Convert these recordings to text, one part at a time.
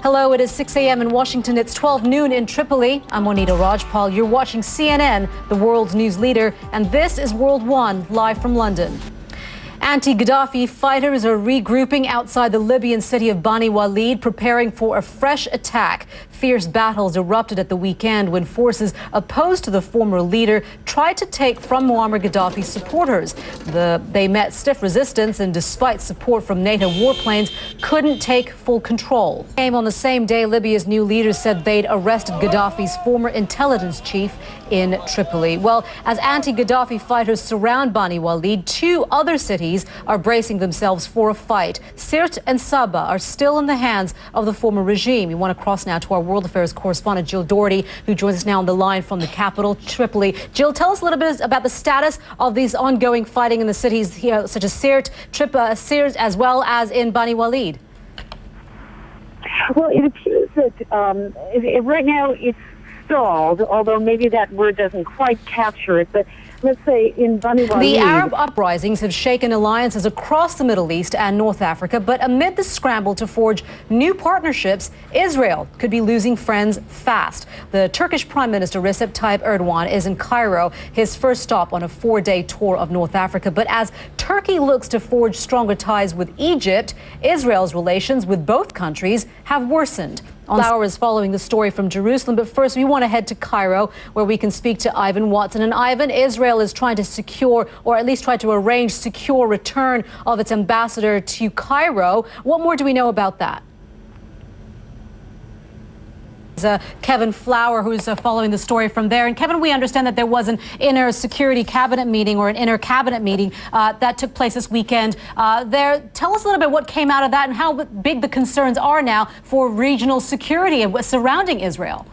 Hello, it is 6 a.m. in Washington. It's 12 noon in Tripoli. I'm Monita Rajpal. You're watching CNN, the world's news leader, and this is World One, live from London. Anti-Gaddafi fighters are regrouping outside the Libyan city of Bani Walid, preparing for a fresh attack. Fierce battles erupted at the weekend when forces opposed to the former leader tried to take from Muammar Gaddafi's supporters. They met stiff resistance and, despite support from NATO warplanes, couldn't take full control. Came on the same day Libya's new leaders said they'd arrested Gaddafi's former intelligence chief in Tripoli. Well, as anti-Gaddafi fighters surround Bani Walid, two other cities are bracing themselves for a fight. Sirte and Saba are still in the hands of the former regime. We want to cross now to our World Affairs correspondent Jill Doherty, who joins us now on the line from the capital, Tripoli. Jill, tell us a little bit about the status of these ongoing fighting in the cities here, such as Sirte, as well as in Bani Walid. Well, it appears that right now it's stalled, although maybe that word doesn't quite capture it. But let's say in Bani Walid, the Arab uprisings have shaken alliances across the Middle East and North Africa, but amid the scramble to forge new partnerships, Israel could be losing friends fast. The Turkish Prime Minister Recep Tayyip Erdogan is in Cairo, his first stop on a 4-day tour of North Africa. But as Turkey looks to forge stronger ties with Egypt, Israel's relations with both countries have worsened. Hours following the story from Jerusalem, but first we want to head to Cairo, where we can speak to Ivan Watson. And Ivan, Israel is trying to secure, or at least try to arrange secure return of its ambassador to Cairo. What more do we know about that? Kevin Flower, who's following the story from there. And Kevin, we understand that there was an inner security cabinet meeting, or an inner cabinet meeting that took place this weekend. Tell us a little bit what came out of that and how big the concerns are now for regional security and surrounding Israel.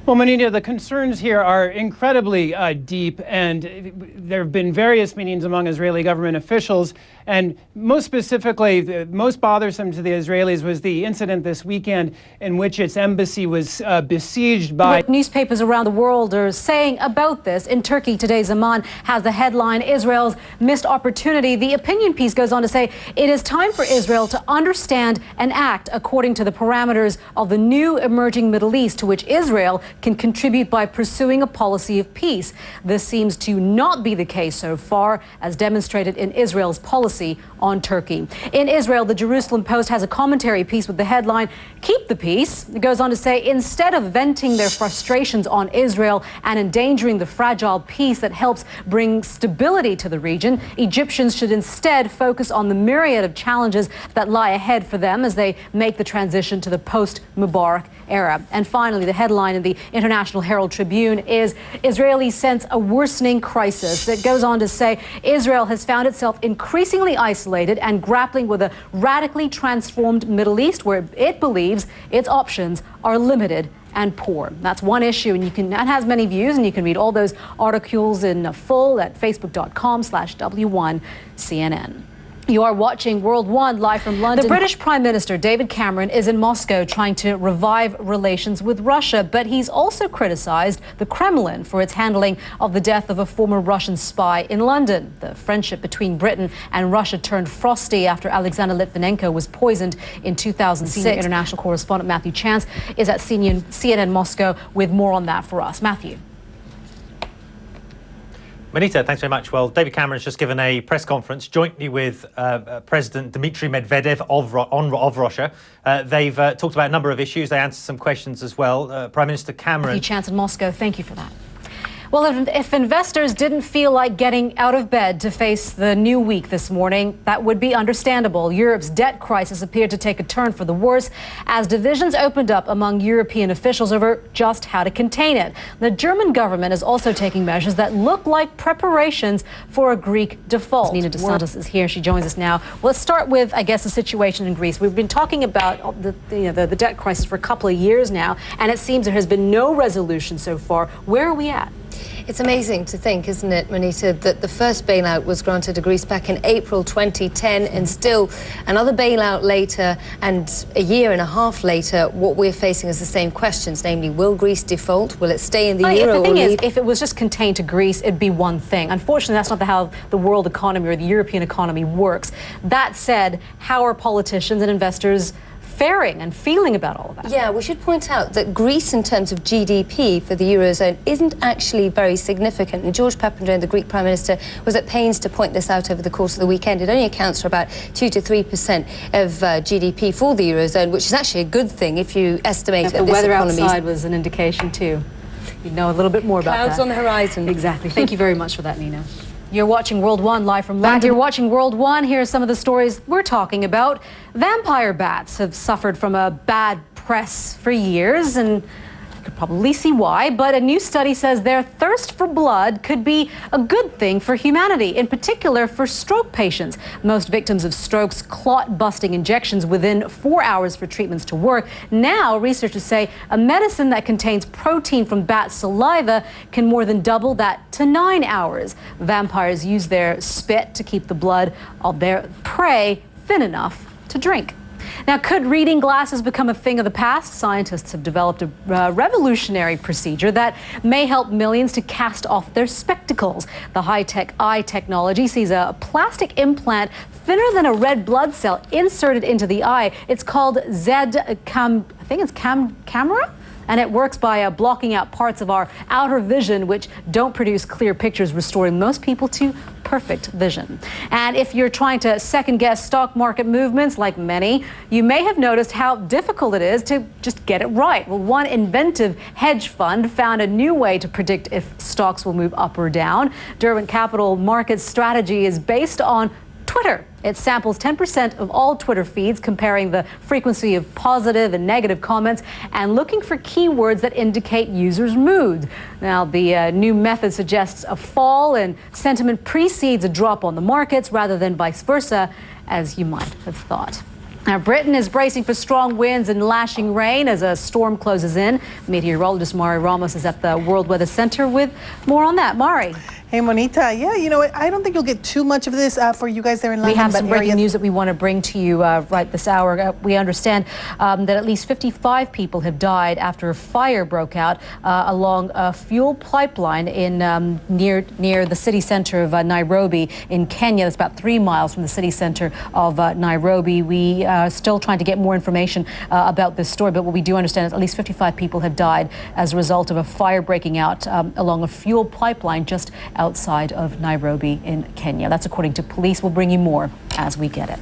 Well, Monita, the concerns here are incredibly deep, and there have been various meetings among Israeli government officials. And most specifically, the most bothersome to the Israelis was the incident this weekend in which its embassy was besieged by... What newspapers around the world are saying about this. In Turkey today, Zaman has the headline, Israel's missed opportunity. The opinion piece goes on to say it is time for Israel to understand and act according to the parameters of the new emerging Middle East, to which Israel can contribute by pursuing a policy of peace. This seems to not be the case so far, as demonstrated in Israel's policy on Turkey. In Israel, the Jerusalem Post has a commentary piece with the headline, Keep the Peace. It goes on to say, instead of venting their frustrations on Israel and endangering the fragile peace that helps bring stability to the region, Egyptians should instead focus on the myriad of challenges that lie ahead for them as they make the transition to the post-Mubarak era. And finally, the headline in the International Herald Tribune is Israelis sense a worsening crisis. It goes on to say Israel has found itself increasingly isolated and grappling with a radically transformed Middle East where it believes its options are limited and poor. That's one issue, and that has many views, and you can read all those articles in full at facebook.com/W1CNN. You are watching World One live from London. The British Prime Minister David Cameron is in Moscow trying to revive relations with Russia, but he's also criticized the Kremlin for its handling of the death of a former Russian spy in London. The friendship between Britain and Russia turned frosty after Alexander Litvinenko was poisoned in 2006. Senior international correspondent Matthew Chance is at CNN Moscow with more on that for us. Matthew. Monita, thanks very much. Well, David Cameron's just given a press conference jointly with President Dmitry Medvedev of Russia. They've talked about a number of issues. They answered some questions as well. Prime Minister Cameron... Matthew Chance in Moscow, thank you for that. Well, if investors didn't feel like getting out of bed to face the new week this morning, that would be understandable. Europe's debt crisis appeared to take a turn for the worse as divisions opened up among European officials over just how to contain it. The German government is also taking measures that look like preparations for a Greek default. Nina DeSantis is here. She joins us now. Let's start with, I guess, the situation in Greece. We've been talking about the debt crisis for a couple of years now, and it seems there has been no resolution so far. Where are we at? It's amazing to think, isn't it, Monita, that the first bailout was granted to Greece back in April 2010, and still another bailout later, and a year and a half later, what we're facing is the same questions, namely, will Greece default? Will it stay in the euro? The thing is, if it was just contained to Greece, it'd be one thing. Unfortunately, that's not how the world economy or the European economy works. That said, how are politicians and investors faring and feeling about all of that? Yeah, we should point out that Greece, in terms of GDP for the Eurozone, isn't actually very significant. And George Papandreou, the Greek Prime Minister, was at pains to point this out over the course of the weekend. It only accounts for about 2 to 3% of GDP for the Eurozone, which is actually a good thing if you estimate that the this weather economy outside was an indication too. You'd know a little bit more about that. Clouds on the horizon. Exactly. Thank you very much for that, Nina. You're watching World One live from London. You're watching World One. Here are some of the stories we're talking about. Vampire bats have suffered from a bad press for years, and you could probably see why, but a new study says their thirst for blood could be a good thing for humanity, in particular for stroke patients. Most victims of strokes clot-busting injections within 4 hours for treatments to work. Now, researchers say a medicine that contains protein from bat saliva can more than double that to 9 hours. Vampires use their spit to keep the blood of their prey thin enough to drink. Now, could reading glasses become a thing of the past? Scientists have developed a revolutionary procedure that may help millions to cast off their spectacles. The high-tech eye technology sees a plastic implant thinner than a red blood cell inserted into the eye. It's called camera? And it works by blocking out parts of our outer vision which don't produce clear pictures, restoring most people to perfect vision. And if you're trying to second-guess stock market movements, like many, you may have noticed how difficult it is to just get it right. Well, one inventive hedge fund found a new way to predict if stocks will move up or down. Derwent Capital Markets strategy is based on Twitter. It samples 10% of all Twitter feeds, comparing the frequency of positive and negative comments and looking for keywords that indicate users' mood. Now, the new method suggests a fall in sentiment precedes a drop on the markets rather than vice versa, as you might have thought. Now, Britain is bracing for strong winds and lashing rain as a storm closes in. Meteorologist Mari Ramos is at the World Weather Center with more on that. Mari. Hey, Monita. Yeah, you know, I don't think you'll get too much of this for you guys there in London. We have some breaking news that we want to bring to you right this hour. We understand that at least 55 people have died after a fire broke out along a fuel pipeline in near the city center of Nairobi in Kenya. That's about 3 miles from the city center of Nairobi. We are still trying to get more information about this story, but what we do understand is at least 55 people have died as a result of a fire breaking out along a fuel pipeline just outside of Nairobi in Kenya. That's according to police. We'll bring you more as we get it.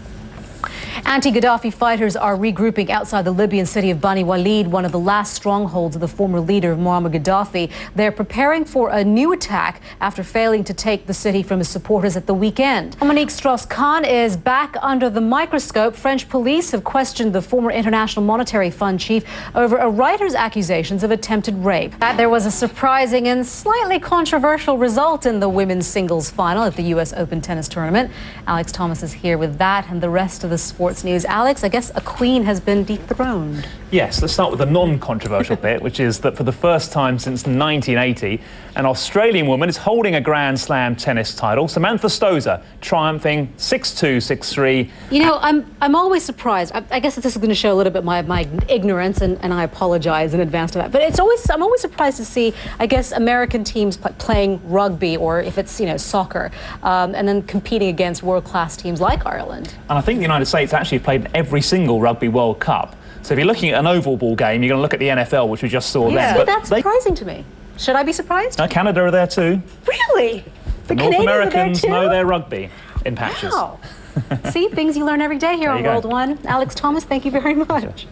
Anti-Gaddafi fighters are regrouping outside the Libyan city of Bani Walid, one of the last strongholds of the former leader Muammar Gaddafi. They're preparing for a new attack after failing to take the city from his supporters at the weekend. Dominique Strauss-Kahn is back under the microscope. French police have questioned the former International Monetary Fund chief over a writer's accusations of attempted rape. There was a surprising and slightly controversial result in the women's singles final at the U.S. Open tennis tournament. Alex Thomas is here with that and the rest of the sports news. Alex, I guess a queen has been dethroned. Yes, let's start with the non-controversial bit, which is that for the first time since 1980, an Australian woman is holding a Grand Slam tennis title. Samantha Stosur triumphing 6-2, 6-3. You know, I'm always surprised. I guess this is going to show a little bit my ignorance, and I apologize in advance to that. But I'm always surprised to see, I guess, American teams playing rugby, or if it's, soccer, and then competing against world-class teams like Ireland. And I think the United States actually played in every single Rugby World Cup. So if you're looking at an oval ball game, you're going to look at the NFL, which we just saw then. But that's surprising to me. Should I be surprised? Canada are there too. Really? The North Americans know their rugby in patches. Wow. See, things you learn every day here on World One. Alex Thomas, thank you very much.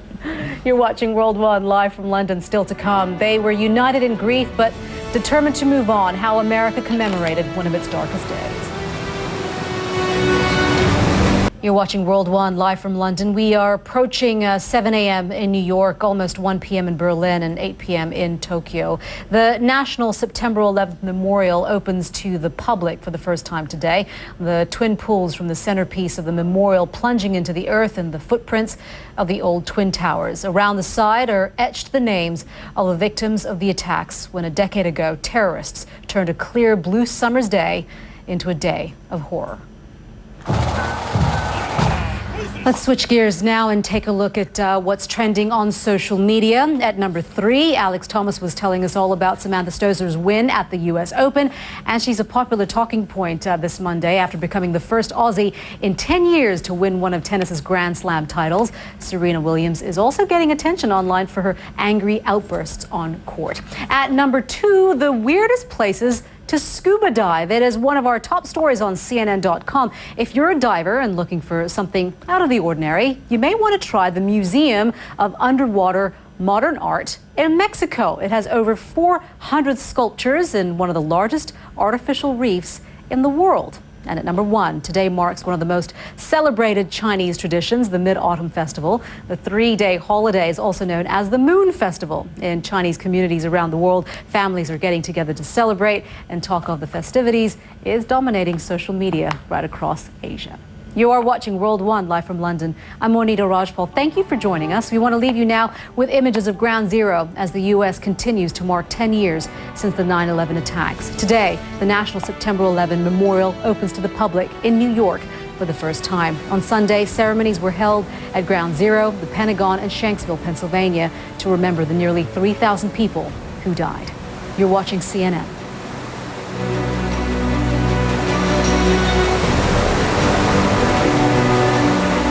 You're watching World One live from London. Still to come. They were united in grief, but determined to move on. How America commemorated one of its darkest days. You're watching World One live from London. We are approaching 7 a.m. in New York, almost 1 p.m. in Berlin and 8 p.m. in Tokyo. The National September 11th Memorial opens to the public for the first time today. The twin pools from the centerpiece of the memorial plunging into the earth and the footprints of the old Twin Towers. Around the side are etched the names of the victims of the attacks when a decade ago terrorists turned a clear blue summer's day into a day of horror. Let's switch gears now and take a look at what's trending on social media. At number 3, Alex Thomas was telling us all about Samantha Stosur's win at the U.S. Open, and she's a popular talking point this Monday after becoming the first Aussie in 10 years to win one of tennis's Grand Slam titles. Serena Williams is also getting attention online for her angry outbursts on court. At number 2, the weirdest places to scuba dive. It is one of our top stories on CNN.com. If you're a diver and looking for something out of the ordinary, you may want to try the Museum of Underwater Modern Art in Mexico. It has over 400 sculptures in one of the largest artificial reefs in the world. And at number 1, today marks one of the most celebrated Chinese traditions, the Mid-Autumn Festival. The 3-day holiday is also known as the Moon Festival. In Chinese communities around the world, families are getting together to celebrate, and talk of the festivities is dominating social media right across Asia. You are watching World One live from London. I'm Monita Rajpal. Thank you for joining us. We want to leave you now with images of Ground Zero as the U.S. continues to mark 10 years since the 9/11 attacks. Today, the National September 11 Memorial opens to the public in New York for the first time. On Sunday, ceremonies were held at Ground Zero, the Pentagon, and Shanksville, Pennsylvania, to remember the nearly 3,000 people who died. You're watching CNN.